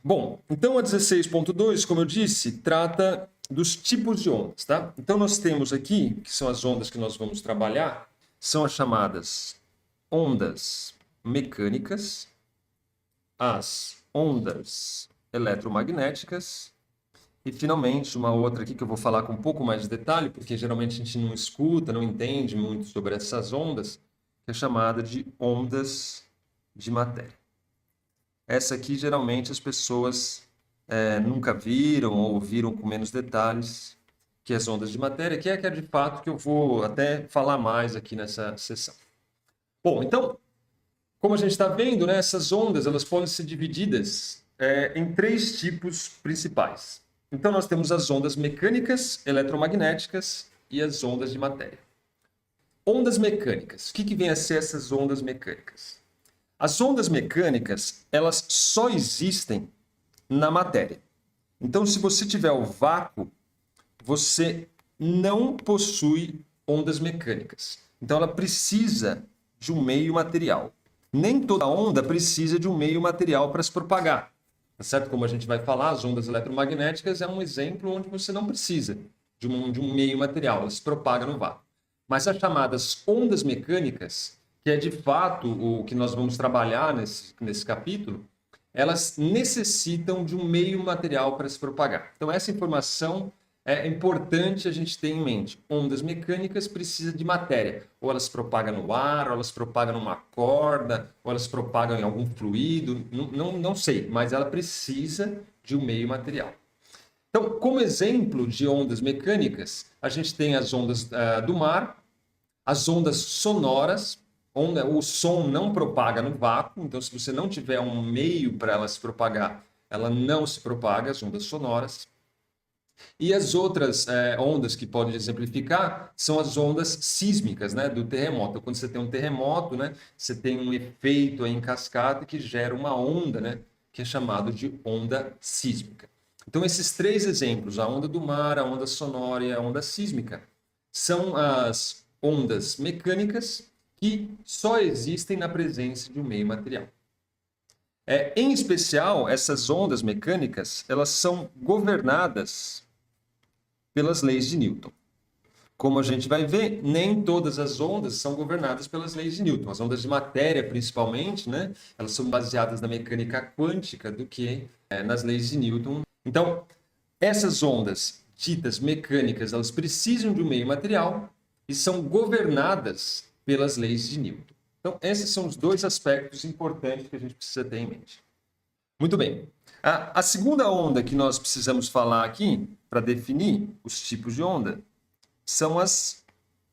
Bom, então a 16.2, como eu disse, trata dos tipos de ondas, tá? Então nós temos aqui, que são as ondas que nós vamos trabalhar, são as chamadas ondas mecânicas, as ondas eletromagnéticas e, finalmente, uma outra aqui que eu vou falar com um pouco mais de detalhe, porque geralmente a gente não escuta, não entende muito sobre essas ondas, que é chamada de ondas de matéria. Essa aqui, geralmente, as pessoas nunca viram ou viram com menos detalhes, que as ondas de matéria, que é de fato que eu vou até falar mais aqui nessa sessão. Bom, então, como a gente está vendo, né, essas ondas elas podem ser divididas em três tipos principais. Então, nós temos as ondas mecânicas, eletromagnéticas e as ondas de matéria. Ondas mecânicas. O que vem a ser essas ondas mecânicas? As ondas mecânicas, elas só existem na matéria. Então, se você tiver o vácuo, você não possui ondas mecânicas. Então, ela precisa de um meio material. Nem toda onda precisa de um meio material para se propagar. Tá certo? Como a gente vai falar, as ondas eletromagnéticas é um exemplo onde você não precisa de um meio material, ela se propaga no vácuo. Mas as chamadas ondas mecânicas, que é de fato o que nós vamos trabalhar nesse capítulo, elas necessitam de um meio material para se propagar. Então, essa informação é importante a gente ter em mente. Ondas mecânicas precisam de matéria. Ou elas propagam no ar, ou elas propagam numa corda, ou elas propagam em algum fluido. Não sei, mas ela precisa de um meio material. Então, como exemplo de ondas mecânicas, a gente tem as ondas do mar, as ondas sonoras. O som não propaga no vácuo, então se você não tiver um meio para ela se propagar, ela não se propaga, as ondas sonoras. E as outras ondas que podem exemplificar são as ondas sísmicas, né, do terremoto. Então, quando você tem um terremoto, né, você tem um efeito aí em cascata que gera uma onda, né, que é chamado de onda sísmica. Então, esses três exemplos, a onda do mar, a onda sonora e a onda sísmica, são as ondas mecânicas que só existem na presença de um meio material. Em especial, essas ondas mecânicas, elas são governadas pelas leis de Newton. Como a gente vai ver, nem todas as ondas são governadas pelas leis de Newton. As ondas de matéria, principalmente, né, elas são baseadas na mecânica quântica do que nas leis de Newton. Então, essas ondas ditas mecânicas, elas precisam de um meio material e são governadas pelas leis de Newton. Então, esses são os dois aspectos importantes que a gente precisa ter em mente. Muito bem. A segunda onda que nós precisamos falar aqui, para definir os tipos de onda, são as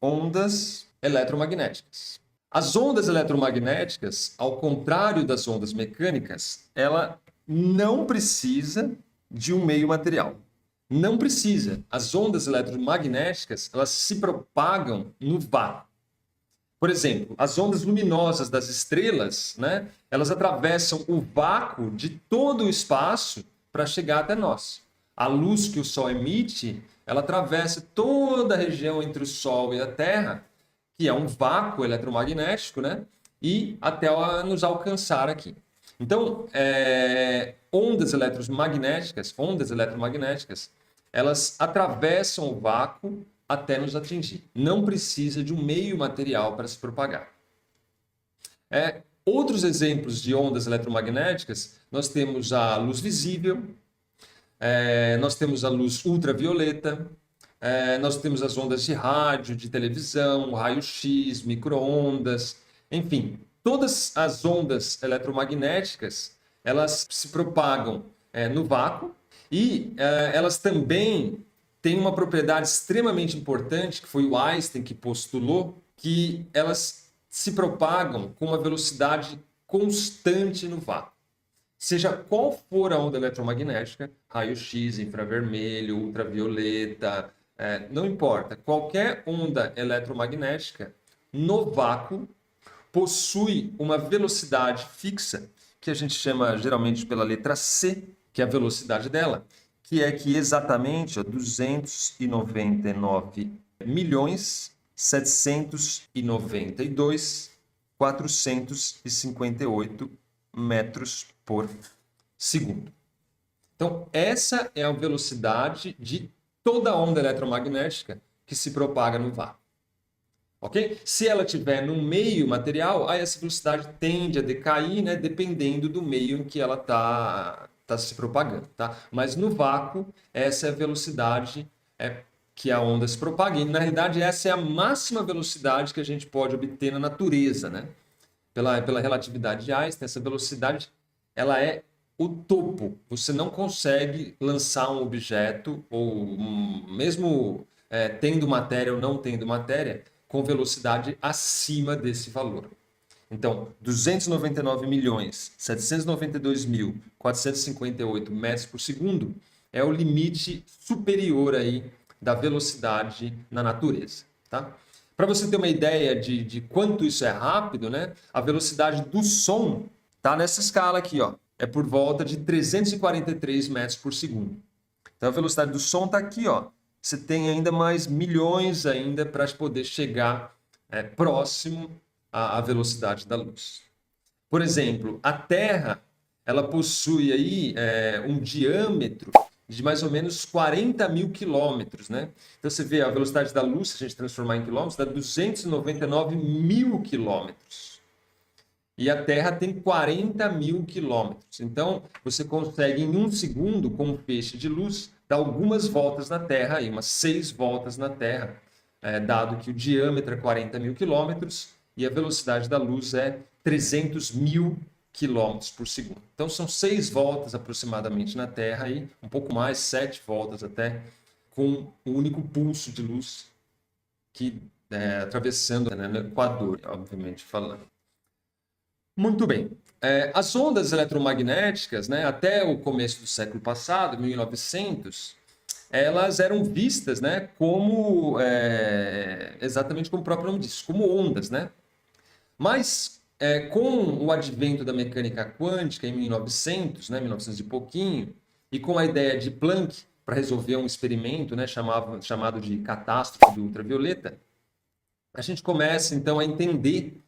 ondas eletromagnéticas. As ondas eletromagnéticas, ao contrário das ondas mecânicas, ela não precisa de um meio material. Não precisa. As ondas eletromagnéticas, elas se propagam no vácuo. Por exemplo, as ondas luminosas das estrelas, né, elas atravessam o vácuo de todo o espaço para chegar até nós. A luz que o Sol emite, ela atravessa toda a região entre o Sol e a Terra, que é um vácuo eletromagnético, né, e até nos alcançar aqui. Então, ondas eletromagnéticas, elas atravessam o vácuo até nos atingir. Não precisa de um meio material para se propagar. Outros exemplos de ondas eletromagnéticas, nós temos a luz visível, nós temos a luz ultravioleta, nós temos as ondas de rádio, de televisão, raio-x, micro-ondas, enfim, todas as ondas eletromagnéticas, elas se propagam no vácuo e elas também têm uma propriedade extremamente importante, que foi o Einstein que postulou, que elas se propagam com uma velocidade constante no vácuo. Seja qual for a onda eletromagnética, raio-x, infravermelho, ultravioleta, não importa. Qualquer onda eletromagnética no vácuo possui uma velocidade fixa, que a gente chama geralmente pela letra C, que é a velocidade dela, que é aqui exatamente 299.792.458 metros por segundo. Então, essa é a velocidade de toda onda eletromagnética que se propaga no vácuo. Ok? Se ela estiver no meio material, aí essa velocidade tende a decair, né, dependendo do meio em que ela está se propagando. Tá? Mas no vácuo, essa é a velocidade que a onda se propaga. E, na realidade, essa é a máxima velocidade que a gente pode obter na natureza. Né? Pela relatividade de Einstein, essa velocidade ela é o topo. Você não consegue lançar um objeto, ou mesmo tendo matéria ou não tendo matéria, com velocidade acima desse valor. Então, 299.792.458 metros por segundo é o limite superior aí da velocidade na natureza. Tá? Para você ter uma ideia de quanto isso é rápido, né? A velocidade do som está nessa escala aqui, ó. É por volta de 343 metros por segundo. Então, a velocidade do som está aqui, ó. Você tem ainda mais milhões ainda para poder chegar próximo à velocidade da luz. Por exemplo, a Terra ela possui aí um diâmetro de mais ou menos 40 mil quilômetros, né? Então você vê a velocidade da luz, se a gente transformar em quilômetros, dá 299 mil quilômetros. E a Terra tem 40 mil quilômetros. Então você consegue em um segundo, com um feixe de luz, dar algumas voltas na Terra, aí, umas 6 voltas na Terra, dado que o diâmetro é 40 mil quilômetros e a velocidade da luz é 300 mil quilômetros por segundo. Então são 6 voltas aproximadamente na Terra, aí, um pouco mais, 7 voltas até, com um único pulso de luz que atravessando no Equador, obviamente falando. Muito bem. As ondas eletromagnéticas, né, até o começo do século passado, 1900, elas eram vistas, né, como exatamente como o próprio nome diz, como ondas, né? Mas com o advento da mecânica quântica em 1900, né, 1900 e pouquinho, e com a ideia de Planck para resolver um experimento, né, chamado de catástrofe do ultravioleta, a gente começa então a entender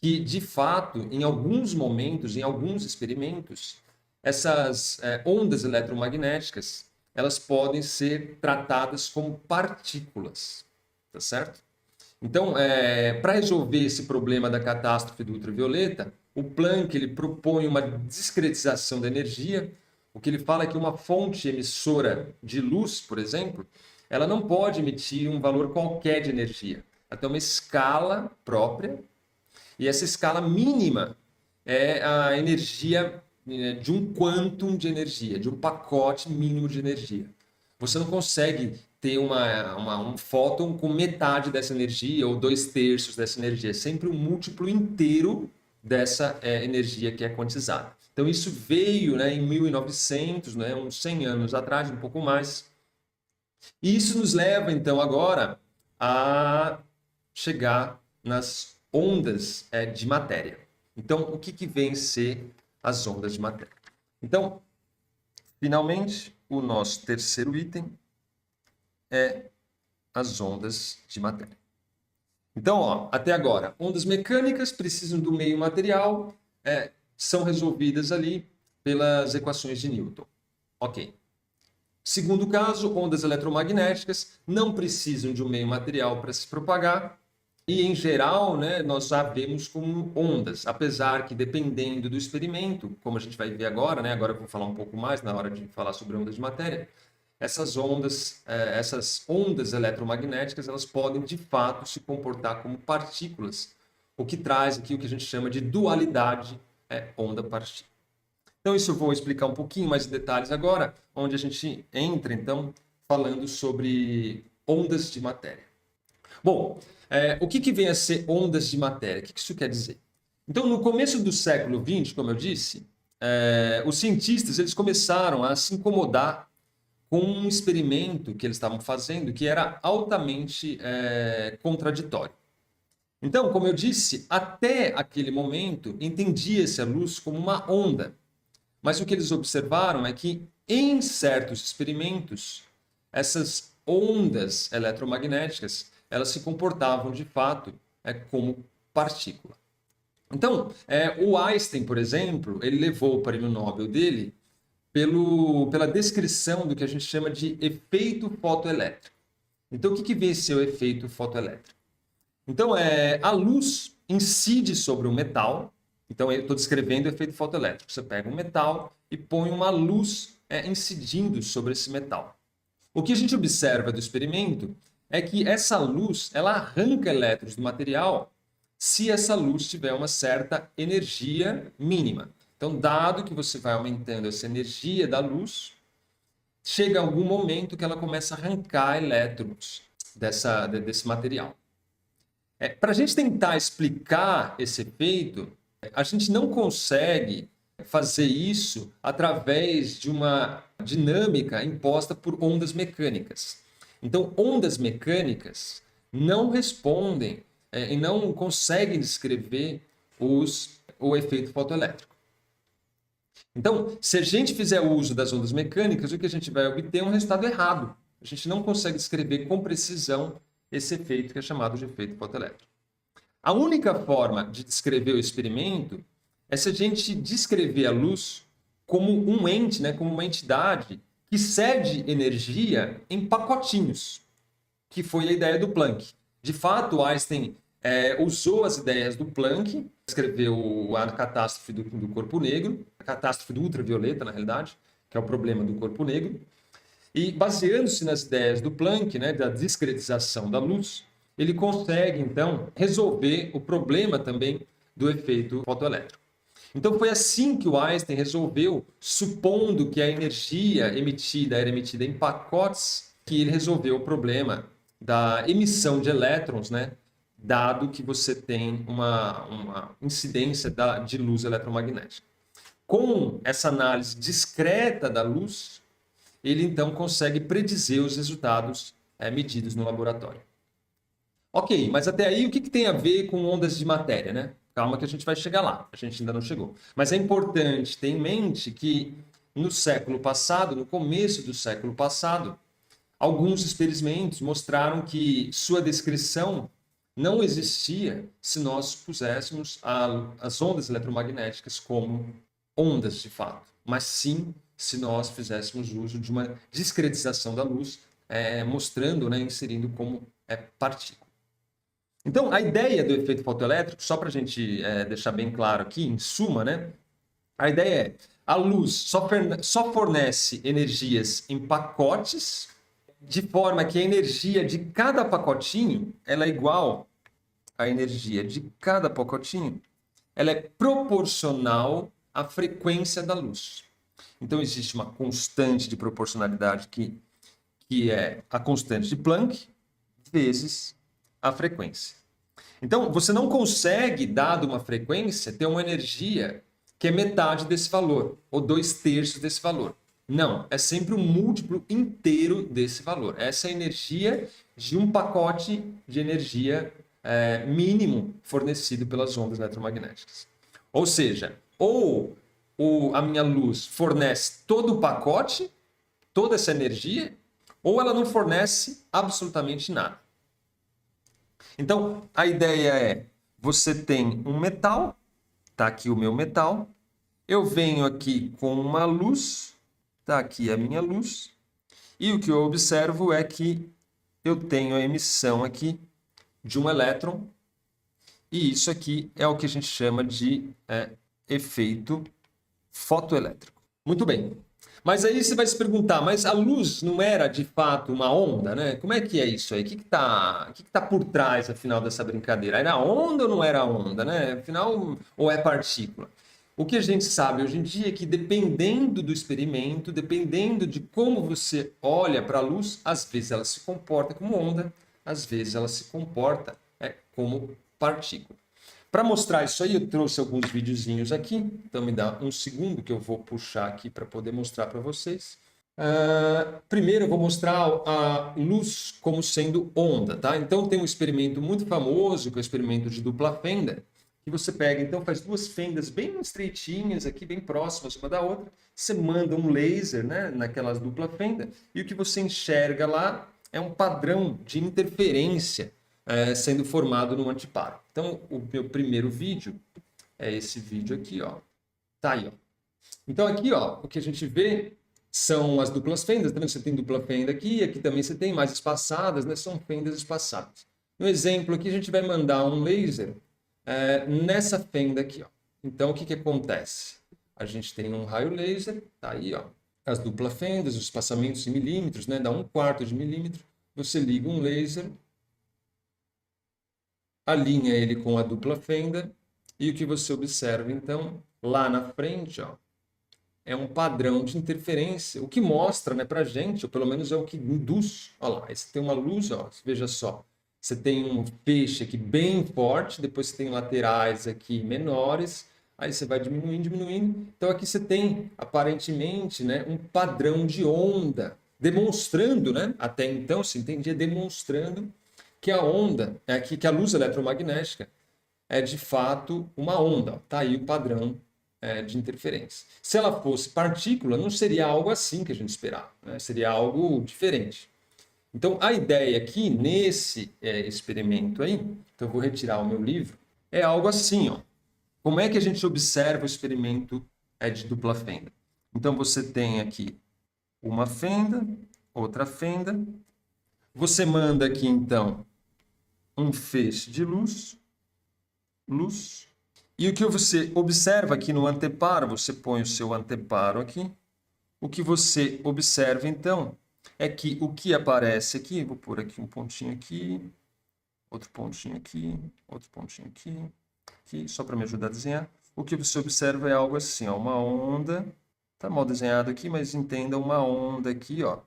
que, de fato, em alguns momentos, em alguns experimentos, essas ondas eletromagnéticas, elas podem ser tratadas como partículas, tá certo? Então, para resolver esse problema da catástrofe do ultravioleta, o Planck ele propõe uma discretização da energia. O que ele fala é que uma fonte emissora de luz, por exemplo, ela não pode emitir um valor qualquer de energia. Ela tem uma escala própria, e essa escala mínima é a energia de um quantum de energia, de um pacote mínimo de energia. Você não consegue ter um fóton com metade dessa energia ou 2/3 dessa energia. É sempre um múltiplo inteiro dessa energia que é quantizada. Então isso veio, né, em 1900, né, uns 100 anos atrás, um pouco mais. E isso nos leva, então, agora a chegar nas ondas de matéria. Então, o que vem ser as ondas de matéria? Então, finalmente, o nosso terceiro item é as ondas de matéria. Então, ó, até agora, ondas mecânicas precisam do meio material, são resolvidas ali pelas equações de Newton. Ok. Segundo caso, ondas eletromagnéticas não precisam de um meio material para se propagar e, em geral, né, nós já vemos como ondas, apesar que, dependendo do experimento, como a gente vai ver agora, né, agora eu vou falar um pouco mais na hora de falar sobre ondas de matéria, essas ondas eletromagnéticas, elas podem, de fato, se comportar como partículas, o que traz aqui o que a gente chama de dualidade onda-partícula. Então, isso eu vou explicar um pouquinho mais de detalhes agora, onde a gente entra, então, falando sobre ondas de matéria. Bom, o que vem a ser ondas de matéria? O que isso quer dizer? Então, no começo do século XX, como eu disse, os cientistas eles começaram a se incomodar com um experimento que eles estavam fazendo que era altamente contraditório. Então, como eu disse, até aquele momento entendia-se a luz como uma onda. Mas o que eles observaram é que, em certos experimentos, essas ondas eletromagnéticas elas se comportavam, de fato, como partícula. Então, o Einstein, por exemplo, ele levou o prêmio Nobel dele pela descrição do que a gente chama de efeito fotoelétrico. Então, o que vem a ser o efeito fotoelétrico? Então, a luz incide sobre o metal. Então, eu estou descrevendo o efeito fotoelétrico. Você pega um metal e põe uma luz incidindo sobre esse metal. O que a gente observa do experimento é que essa luz ela arranca elétrons do material se essa luz tiver uma certa energia mínima. Então, dado que você vai aumentando essa energia da luz, chega algum momento que ela começa a arrancar elétrons desse material. Para a gente tentar explicar esse efeito, a gente não consegue fazer isso através de uma dinâmica imposta por ondas mecânicas. Então, ondas mecânicas não respondem e não conseguem descrever o efeito fotoelétrico. Então, se a gente fizer uso das ondas mecânicas, o que a gente vai obter é um resultado errado. A gente não consegue descrever com precisão esse efeito que é chamado de efeito fotoelétrico. A única forma de descrever o experimento é se a gente descrever a luz como um ente, como uma entidade que cede energia em pacotinhos, que foi a ideia do Planck. De fato, Einstein usou as ideias do Planck, escreveu a catástrofe do corpo negro, a catástrofe do ultravioleta, na realidade, que é o problema do corpo negro, e baseando-se nas ideias do Planck, da discretização da luz, ele consegue, então, resolver o problema também do efeito fotoelétrico. Então, foi assim que o Einstein resolveu, supondo que a energia era emitida em pacotes, que ele resolveu o problema da emissão de elétrons, dado que você tem uma incidência de luz eletromagnética. Com essa análise discreta da luz, ele então consegue predizer os resultados medidos no laboratório. Ok, mas até aí o que tem a ver com ondas de matéria, Calma que a gente vai chegar lá, a gente ainda não chegou. Mas é importante ter em mente que no século passado, no começo do século passado, alguns experimentos mostraram que sua descrição não existia se nós puséssemos as ondas eletromagnéticas como ondas de fato, mas sim se nós fizéssemos uso de uma discretização da luz, mostrando, inserindo como partícula. Então, a ideia do efeito fotoelétrico, só para a gente deixar bem claro aqui, em suma, a ideia é a luz só fornece energias em pacotes, de forma que a energia de cada pacotinho ela é igual à energia de cada pacotinho, ela é proporcional à frequência da luz. Então, existe uma constante de proporcionalidade que é a constante de Planck vezes a frequência. Então, você não consegue, dado uma frequência, ter uma energia que é metade desse valor, ou 2/3 desse valor. Não, é sempre um múltiplo inteiro desse valor. Essa é a energia de um pacote de energia mínimo fornecido pelas ondas eletromagnéticas. Ou seja, ou a minha luz fornece todo o pacote, toda essa energia, ou ela não fornece absolutamente nada. Então, a ideia é, você tem um metal, está aqui o meu metal, eu venho aqui com uma luz, está aqui a minha luz, e o que eu observo é que eu tenho a emissão aqui de um elétron, e isso aqui é o que a gente chama de efeito fotoelétrico. Muito bem. Mas aí você vai se perguntar, mas a luz não era de fato uma onda, Como é que é isso aí? O que tá por trás, afinal, dessa brincadeira? Era onda ou não era onda, Afinal, ou é partícula? O que a gente sabe hoje em dia é que, dependendo do experimento, dependendo de como você olha para a luz, às vezes ela se comporta como onda, às vezes ela se comporta como partícula. Para mostrar isso aí, eu trouxe alguns videozinhos aqui. Então, me dá um segundo que eu vou puxar aqui para poder mostrar para vocês. Primeiro, eu vou mostrar a luz como sendo onda, tá? Então, tem um experimento muito famoso, que é o experimento de dupla fenda, que você pega, então, faz duas fendas bem estreitinhas aqui, bem próximas uma da outra. Você manda um laser, naquelas dupla fenda, e o que você enxerga lá é um padrão de interferência sendo formado no antiparo. Então, o meu primeiro vídeo é esse vídeo aqui, ó. Tá aí, ó. Então aqui, ó, o que a gente vê são as duplas fendas, tá vendo? Você tem dupla fenda aqui também você tem mais espaçadas, né? São fendas espaçadas. No exemplo aqui, a gente vai mandar um laser nessa fenda aqui, ó. Então, o que que acontece? A gente tem um raio laser, tá aí, ó, as duplas fendas, os espaçamentos em milímetros, né? Dá 1/4 de milímetro. Você liga um laser, alinha ele com a dupla fenda, e o que você observa, então, lá na frente, ó, é um padrão de interferência, o que mostra, né, para a gente, ou pelo menos é o que induz. Olha lá, esse tem uma luz, ó, veja só, você tem um feixe aqui bem forte, depois você tem laterais aqui menores, aí você vai diminuindo, diminuindo. Então aqui você tem, aparentemente, né, um padrão de onda, demonstrando, né, até então se entendia, demonstrando que a onda, que a luz eletromagnética é de fato uma onda. Está aí o padrão de interferência. Se ela fosse partícula, não seria algo assim que a gente esperava, né? Seria algo diferente. Então, a ideia aqui, nesse experimento aí, então eu vou retirar o meu livro, é algo assim, ó. Como é que a gente observa o experimento de dupla fenda? Então, você tem aqui uma fenda, outra fenda. Você manda aqui, então, um feixe de luz. E o que você observa aqui no anteparo, você põe o seu anteparo aqui. O que você observa, então, é que o que aparece aqui, vou pôr aqui um pontinho aqui, outro pontinho aqui, outro pontinho aqui, só para me ajudar a desenhar. O que você observa é algo assim, ó, uma onda, tá mal desenhado aqui, mas entenda uma onda aqui, ó,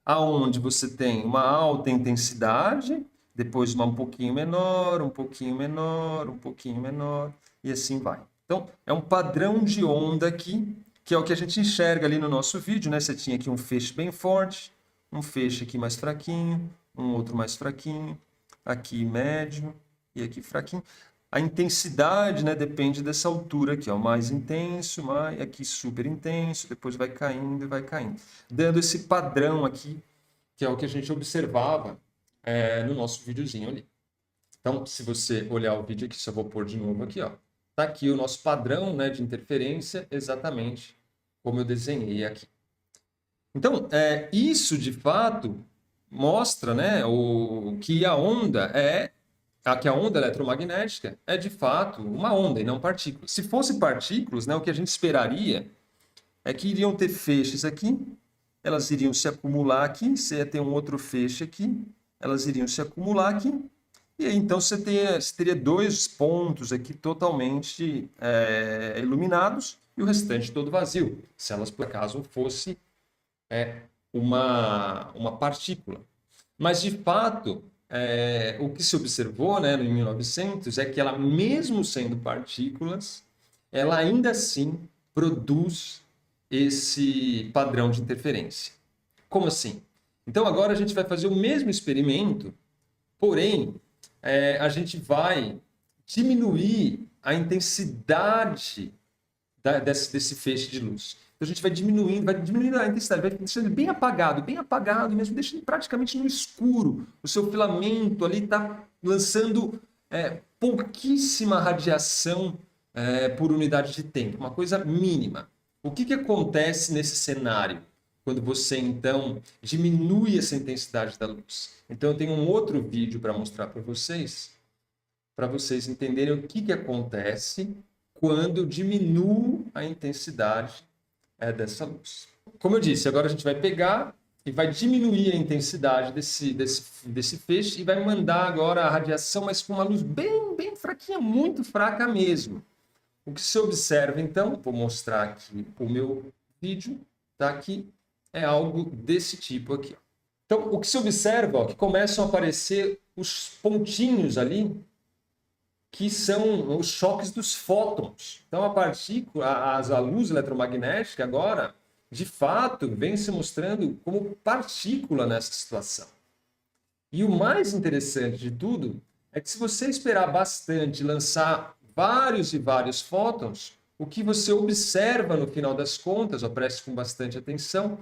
aonde você tem uma alta intensidade, depois uma um pouquinho menor, um pouquinho menor, um pouquinho menor, e assim vai. Então, é um padrão de onda aqui, que é o que a gente enxerga ali no nosso vídeo, né? Você tinha aqui um feixe bem forte, um feixe aqui mais fraquinho, um outro mais fraquinho, aqui médio e aqui fraquinho. A intensidade, né, depende dessa altura aqui, ó, mais intenso, mais aqui super intenso, depois vai caindo e vai caindo, dando esse padrão aqui, que é o que a gente observava no nosso videozinho ali. Então, se você olhar o vídeo aqui, só vou pôr de novo aqui, ó, tá aqui o nosso padrão, né, de interferência, exatamente como eu desenhei aqui. Então, isso de fato mostra, né, que a onda que a onda eletromagnética é de fato uma onda e não partículas. Se fosse partículas, né, o que a gente esperaria é que iriam ter feixes aqui, elas iriam se acumular aqui, você ia ter um outro feixe aqui, elas iriam se acumular aqui, e aí então você teria dois pontos aqui totalmente iluminados e o restante todo vazio, se elas por acaso fosse uma partícula. Mas, de fato, o que se observou, né, em 1900 é que ela, mesmo sendo partículas, ela ainda assim produz esse padrão de interferência. Como assim? Então, agora a gente vai fazer o mesmo experimento, porém, a gente vai diminuir a intensidade desse feixe de luz. Então, a gente vai diminuindo a intensidade, vai deixando ele bem apagado mesmo, deixando praticamente no escuro. O seu filamento ali está lançando pouquíssima radiação por unidade de tempo, uma coisa mínima. O que acontece nesse cenário? Quando você, então, diminui essa intensidade da luz. Então, eu tenho um outro vídeo para mostrar para vocês entenderem o que acontece quando eu diminuo a intensidade dessa luz. Como eu disse, agora a gente vai pegar e vai diminuir a intensidade desse feixe e vai mandar agora a radiação, mas com uma luz bem fraquinha, muito fraca mesmo. O que se observa, então, vou mostrar aqui o meu vídeo, tá aqui, é algo desse tipo aqui. Ó. Então, o que se observa, ó, que começam a aparecer os pontinhos ali, que são os choques dos fótons. Então, a luz eletromagnética agora, de fato, vem se mostrando como partícula nessa situação. E o mais interessante de tudo é que se você esperar bastante lançar vários e vários fótons, o que você observa no final das contas, ó, preste com bastante atenção,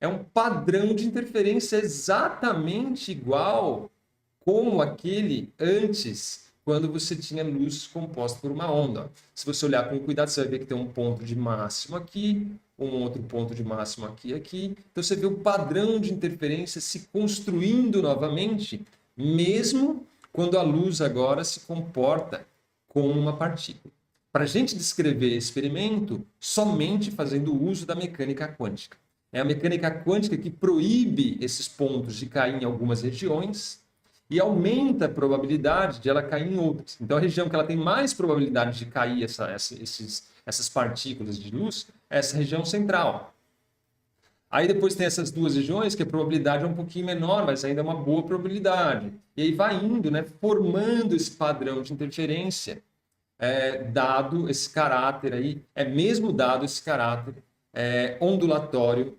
é um padrão de interferência exatamente igual como aquele antes quando você tinha luz composta por uma onda. Se você olhar com cuidado, você vai ver que tem um ponto de máximo aqui, um outro ponto de máximo aqui e aqui. Então você vê o padrão de interferência se construindo novamente, mesmo quando a luz agora se comporta como uma partícula. Para a gente descrever esse experimento, somente fazendo uso da mecânica quântica. É a mecânica quântica que proíbe esses pontos de cair em algumas regiões e aumenta a probabilidade de ela cair em outras. Então, a região que ela tem mais probabilidade de cair essas partículas de luz é essa região central. Aí depois tem essas duas regiões que a probabilidade é um pouquinho menor, mas ainda é uma boa probabilidade. E aí vai indo, né, formando esse padrão de interferência, dado esse caráter aí, mesmo dado esse caráter ondulatório,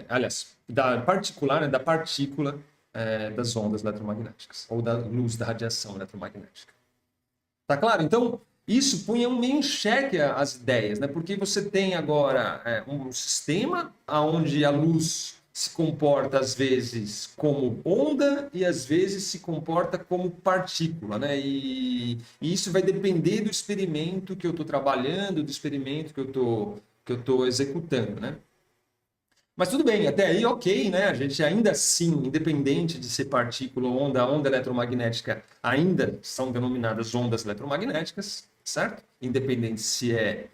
aliás, da particular, né, da partícula das ondas eletromagnéticas, ou da luz da radiação eletromagnética. Tá claro? Então, isso punha meio em xeque as ideias, né? Porque você tem agora um sistema onde a luz se comporta, às vezes, como onda e, às vezes, se comporta como partícula, né? E isso vai depender do experimento que eu estou trabalhando, do experimento que eu tô executando, né? Mas tudo bem, até aí ok, né? A gente ainda assim, independente de ser partícula ou onda, a onda eletromagnética ainda são denominadas ondas eletromagnéticas, certo? Independente se é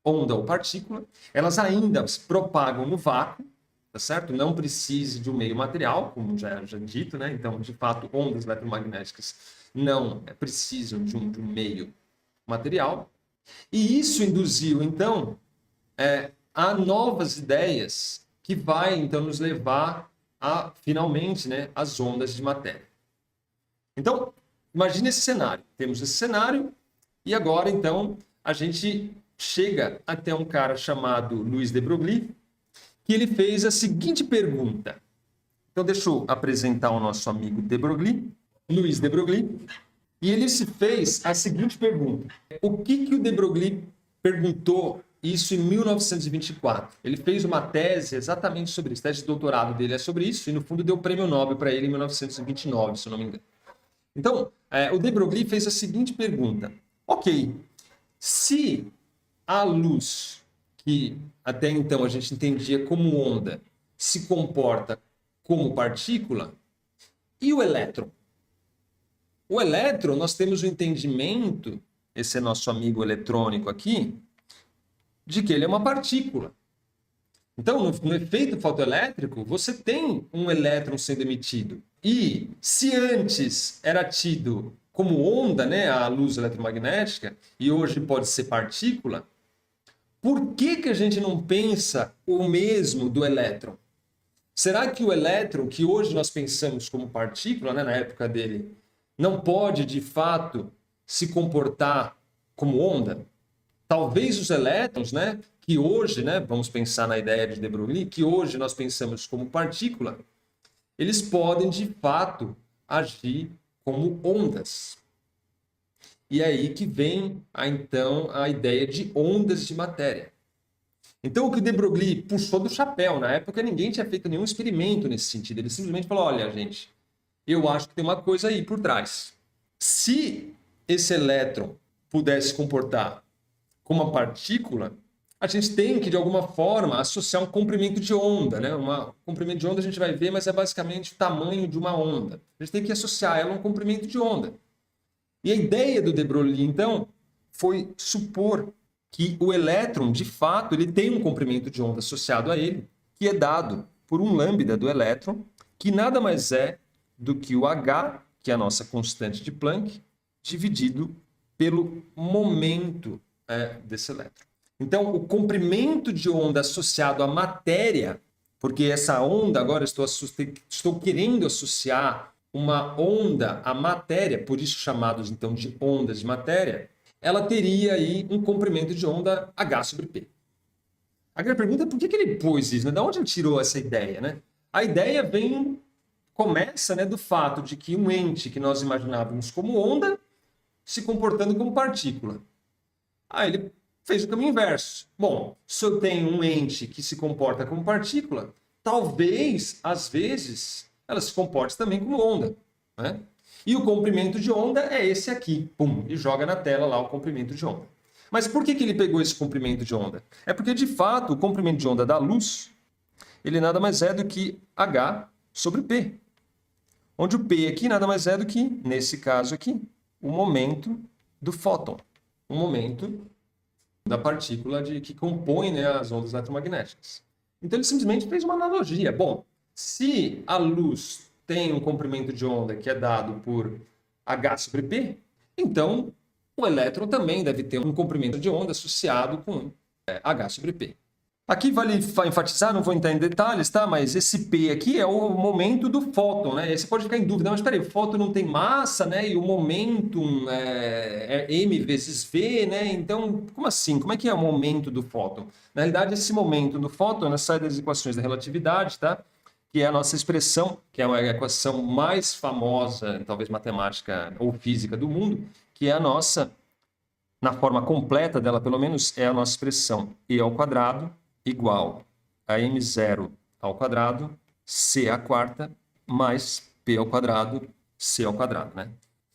onda ou partícula, elas ainda se propagam no vácuo, tá certo? Não precisa de um meio material, como já dito, né? Então, de fato, ondas eletromagnéticas não precisam de um meio material. E isso induziu, então, a novas ideias que vai, então, nos levar a, finalmente, né, as ondas de matéria. Então, imagine esse cenário. Temos esse cenário e agora, então, a gente chega até um cara chamado Louis de Broglie, que ele fez a seguinte pergunta. Então, deixa eu apresentar o nosso amigo de Broglie, Louis de Broglie, e ele se fez a seguinte pergunta. O que o de Broglie perguntou isso em 1924. Ele fez uma tese exatamente sobre isso. A tese de doutorado dele é sobre isso e, no fundo, deu o prêmio Nobel para ele em 1929, se eu não me engano. Então, o de Broglie fez a seguinte pergunta. Ok, se a luz, que até então a gente entendia como onda, se comporta como partícula, e o elétron? O elétron, nós temos o entendimento, esse é nosso amigo eletrônico aqui, de que ele é uma partícula. Então, no efeito fotoelétrico, você tem um elétron sendo emitido. E se antes era tido como onda, né, a luz eletromagnética, e hoje pode ser partícula, por que a gente não pensa o mesmo do elétron? Será que o elétron, que hoje nós pensamos como partícula, né, na época dele, não pode, de fato, se comportar como onda? Talvez os elétrons, né, que hoje, né, vamos pensar na ideia de de Broglie, que hoje nós pensamos como partícula, eles podem, de fato, agir como ondas. E é aí que vem, então, a ideia de ondas de matéria. Então, o que o de Broglie puxou do chapéu, na época ninguém tinha feito nenhum experimento nesse sentido. Ele simplesmente falou, olha, gente, eu acho que tem uma coisa aí por trás. Se esse elétron pudesse se comportar como uma partícula, a gente tem que, de alguma forma, associar um comprimento de onda, né? Um comprimento de onda a gente vai ver, mas é basicamente o tamanho de uma onda. A gente tem que associar ela a um comprimento de onda. E a ideia do de Broglie, então, foi supor que o elétron, de fato, ele tem um comprimento de onda associado a ele, que é dado por um lambda do elétron, que nada mais é do que o H, que é a nossa constante de Planck, dividido pelo momento desse elétron. Então, o comprimento de onda associado à matéria, porque essa onda, agora estou querendo associar uma onda à matéria, por isso chamados então de ondas de matéria, ela teria aí um comprimento de onda H sobre P. A grande pergunta é por que ele pôs isso, né? De onde ele tirou essa ideia, né? A ideia começa, né, do fato de que um ente que nós imaginávamos como onda se comportando como partícula. Aí ele fez o caminho inverso. Bom, se eu tenho um ente que se comporta como partícula, talvez, às vezes, ela se comporte também como onda, né? E o comprimento de onda é esse aqui. Pum, e joga na tela lá o comprimento de onda. Mas por que ele pegou esse comprimento de onda? É porque, de fato, o comprimento de onda da luz, ele nada mais é do que H sobre P. Onde o P aqui nada mais é do que, nesse caso aqui, o momento do fóton. O momento da partícula que compõe, né, as ondas eletromagnéticas. Então ele simplesmente fez uma analogia. Bom, se a luz tem um comprimento de onda que é dado por H sobre P, então o elétron também deve ter um comprimento de onda associado com H sobre P. Aqui vale enfatizar, não vou entrar em detalhes, tá? Mas esse P aqui é o momento do fóton, né? E você pode ficar em dúvida, mas espera aí, o fóton não tem massa, né? E o momentum é m vezes v, né? Então, como assim? Como é que é o momento do fóton? Na realidade, esse momento do fóton sai das equações da relatividade, tá? Que é a nossa expressão, que é a equação mais famosa, talvez matemática ou física do mundo, que é a nossa, na forma completa dela, pelo menos, é a nossa expressão e ao quadrado igual a m0 ao quadrado, c à quarta, mais p ao quadrado, c ao quadrado, né?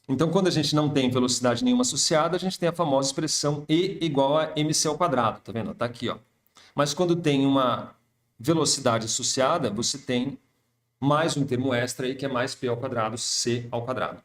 Então, quando a gente não tem velocidade nenhuma associada, a gente tem a famosa expressão E igual a mc ao quadrado, tá vendo? Tá aqui, ó. Mas quando tem uma velocidade associada, você tem mais um termo extra aí, que é mais p ao quadrado, c ao quadrado.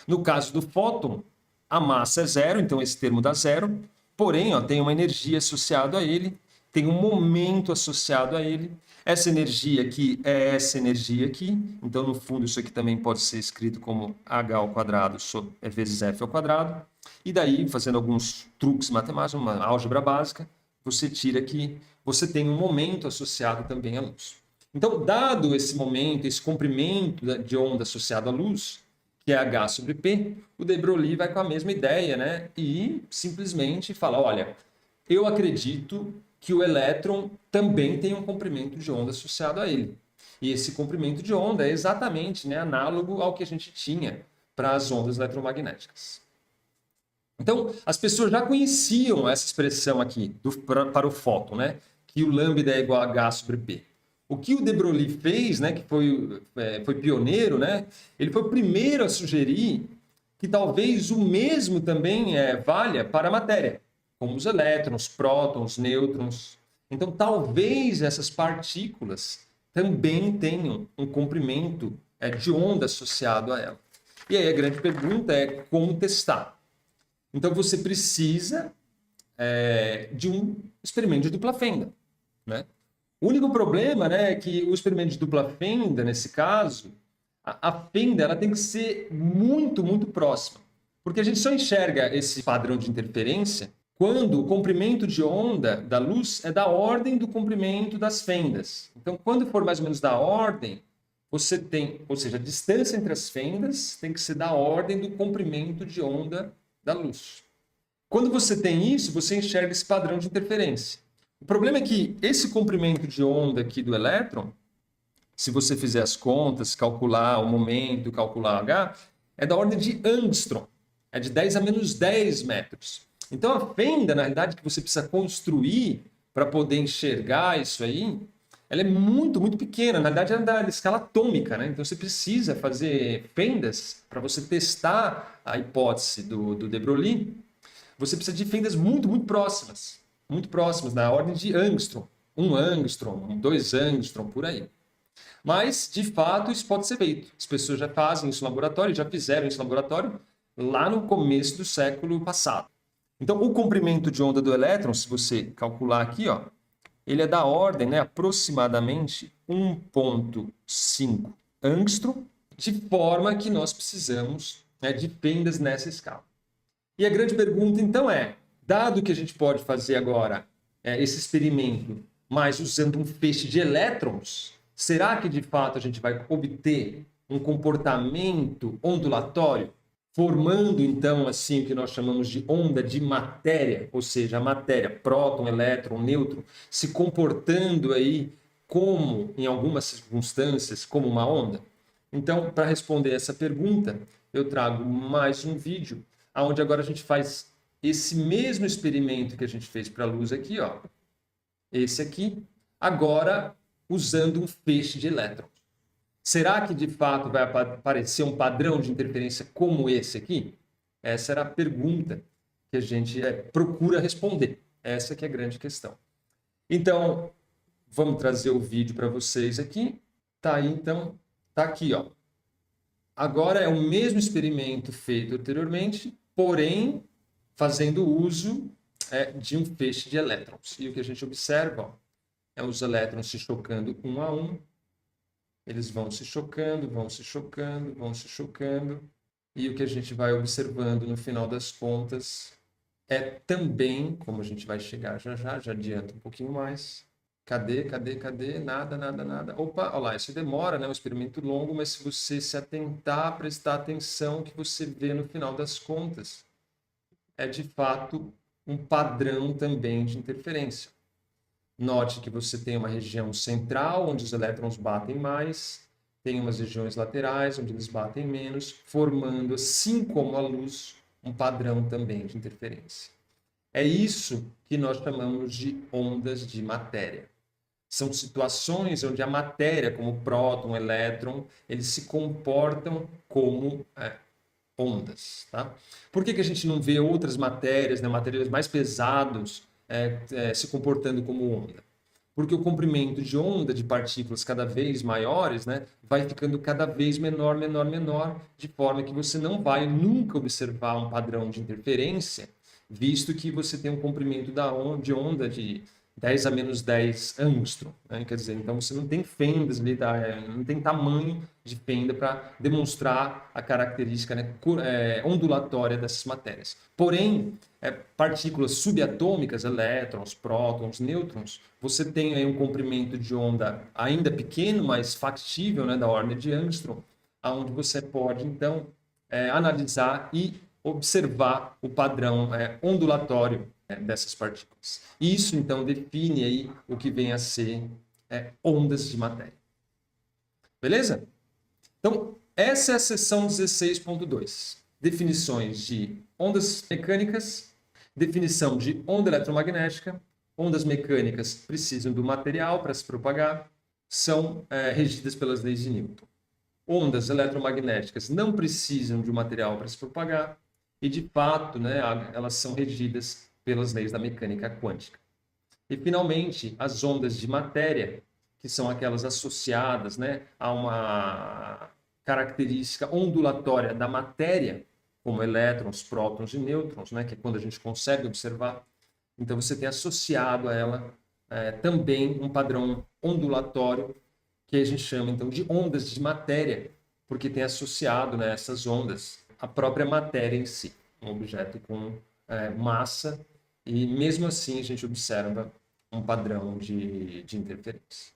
No caso do fóton, a massa é zero, então esse termo dá zero, porém, ó, tem uma energia associada a ele, tem um momento associado a ele. Essa energia aqui é essa energia aqui. Então, no fundo, isso aqui também pode ser escrito como h ao quadrado vezes f ao quadrado. E daí, fazendo alguns truques matemáticos, uma álgebra básica, você tira que você tem um momento associado também à luz. Então, dado esse momento, esse comprimento de onda associado à luz, que é h sobre p, o de Broglie vai com a mesma ideia, né? E simplesmente fala, olha, eu acredito que o elétron também tem um comprimento de onda associado a ele. E esse comprimento de onda é exatamente, né, análogo ao que a gente tinha para as ondas eletromagnéticas. Então, as pessoas já conheciam essa expressão aqui para o fóton, né? Que o lambda é igual a H sobre P. O que o de Broglie fez, né, que foi pioneiro, né? Ele foi o primeiro a sugerir que talvez o mesmo também valha para a matéria, como os elétrons, prótons, nêutrons. Então, talvez essas partículas também tenham um comprimento de onda associado a ela. E aí a grande pergunta é como testar. Então, você precisa de um experimento de dupla fenda, né? O único problema, né, é que o experimento de dupla fenda, nesse caso, a fenda ela tem que ser muito, muito próxima. Porque a gente só enxerga esse padrão de interferência quando o comprimento de onda da luz é da ordem do comprimento das fendas. Então, quando for mais ou menos da ordem, você tem, ou seja, a distância entre as fendas tem que ser da ordem do comprimento de onda da luz. Quando você tem isso, você enxerga esse padrão de interferência. O problema é que esse comprimento de onda aqui do elétron, se você fizer as contas, calcular o momento, calcular H, é da ordem de angstrom. É de 10 a menos 10 metros. Então, a fenda, na realidade, que você precisa construir para poder enxergar isso aí, ela é muito, muito pequena. Na verdade, ela é da escala atômica, né? Então, você precisa fazer fendas para você testar a hipótese do de Broglie. Você precisa de fendas muito, muito próximas, na ordem de angstrom. 1 angstrom, 2 angstrom, por aí. Mas, de fato, isso pode ser feito. As pessoas já fazem isso no laboratório, já fizeram isso no laboratório lá no começo do século passado. Então, o comprimento de onda do elétron, se você calcular aqui, ó, ele é da ordem, né, aproximadamente 1,5 angstrom, de forma que nós precisamos, né, de fendas nessa escala. E a grande pergunta, então, dado que a gente pode fazer agora esse experimento, mas usando um feixe de elétrons, será que, de fato, a gente vai obter um comportamento ondulatório, formando, então, assim, o que nós chamamos de onda de matéria, ou seja, a matéria, próton, elétron, nêutron, se comportando aí como, em algumas circunstâncias, como uma onda? Então, para responder essa pergunta, eu trago mais um vídeo onde agora a gente faz esse mesmo experimento que a gente fez para a luz aqui, ó, esse aqui, agora usando um feixe de elétrons. Será que de fato vai aparecer um padrão de interferência como esse aqui? Essa era a pergunta que a gente procura responder. Essa que é a grande questão. Então, vamos trazer o vídeo para vocês aqui. Tá aí, então, tá aqui, ó. Agora é o mesmo experimento feito anteriormente, porém fazendo uso de um feixe de elétrons. E o que a gente observa, ó, é os elétrons se chocando um a um. Eles vão se chocando, vão se chocando, vão se chocando. E o que a gente vai observando no final das contas é também, como a gente vai chegar já adianta um pouquinho mais. Cadê? Nada, nada, nada. Opa, olha lá, isso demora, né? Um experimento longo, mas se você se atentar, prestar atenção, o que você vê no final das contas é, de fato, um padrão também de interferência. Note que você tem uma região central, onde os elétrons batem mais, tem umas regiões laterais, onde eles batem menos, formando, assim como a luz, um padrão também de interferência. É isso que nós chamamos de ondas de matéria. São situações onde a matéria, como o próton, o elétron, eles se comportam como ondas. Tá? Por que a gente não vê outras matérias, né, materiais mais pesados, se comportando como onda? Porque o comprimento de onda de partículas cada vez maiores, né, vai ficando cada vez menor, de forma que você não vai nunca observar um padrão de interferência, visto que você tem um comprimento de onda de 10 a menos 10 angstrom. Né? Quer dizer, então você não tem fendas, não tem tamanho de fenda para demonstrar a característica, né, ondulatória dessas matérias. Porém, partículas subatômicas, elétrons, prótons, nêutrons, você tem aí um comprimento de onda ainda pequeno, mas factível, né, da ordem de angstrom, onde você pode, então, analisar e observar o padrão ondulatório dessas partículas. Isso, então, define aí o que vem a ser ondas de matéria. Beleza? Então, essa é a seção 16.2. Definições de ondas mecânicas, definição de onda eletromagnética. Ondas mecânicas precisam do material para se propagar, são regidas pelas leis de Newton. Ondas eletromagnéticas não precisam de um material para se propagar e, de fato, né, elas são regidas pelas leis da mecânica quântica. E, finalmente, as ondas de matéria, que são aquelas associadas, né, a uma característica ondulatória da matéria, como elétrons, prótons e nêutrons, né, que é quando a gente consegue observar. Então, você tem associado a ela também um padrão ondulatório, que a gente chama, então, de ondas de matéria, porque tem associado, né, essas ondas à própria matéria em si, um objeto com massa, e mesmo assim a gente observa um padrão de interferência.